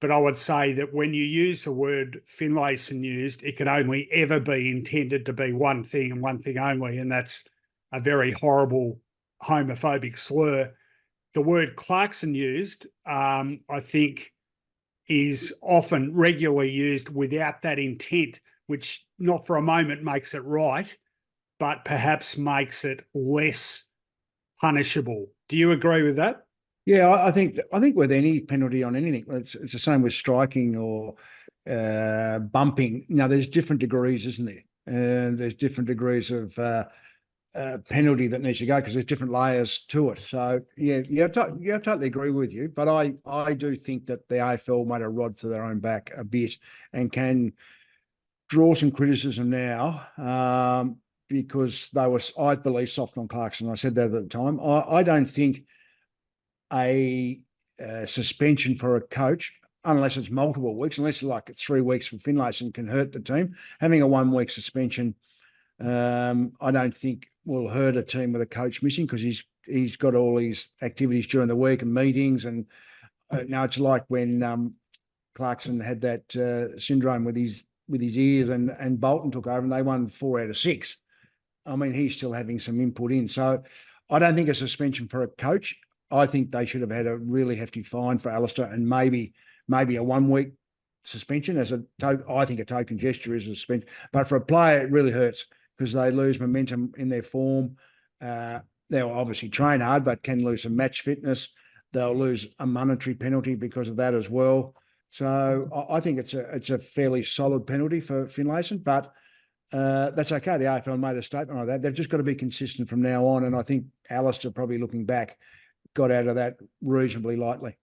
But I would say that when you use the word Finlayson used, it can only ever be intended to be one thing and one thing only, and that's a very horrible homophobic slur. The word Clarkson used, I think, is often regularly used without that intent, which not for a moment makes it right, but perhaps makes it less punishable. Do you agree with that? Yeah, I think with any penalty on anything, it's the same with striking or bumping. Now, there's different degrees, isn't there? And there's different degrees of penalty that needs to go because there's different layers to it. So yeah, I totally agree with you. But I do think that the AFL made a rod for their own back a bit and can draw some criticism now because they were, I believe, soft on Clarkson. I said that at the time. I don't think a suspension for a coach, unless it's multiple weeks, unless like 3 weeks for Finlayson, can hurt the team. Having a 1 week suspension, I don't think will hurt a team with a coach missing because he's got all his activities during the week and meetings. And now it's like when Clarkson had that syndrome with his ears and Bolton took over and they won 4 out of 6. I mean, he's still having some input in. So I don't think a suspension for a coach. I think they should have had a really hefty fine for Alastair and maybe a 1 week suspension as I think a token gesture is a suspension. But for a player, it really hurts because they lose momentum in their form. They'll obviously train hard, but can lose some match fitness. They'll lose a monetary penalty because of that as well. So I think it's a fairly solid penalty for Finlayson, but that's okay. The AFL made a statement on that. They've just got to be consistent from now on. And I think Alastair, probably looking back, got out of that reasonably lightly.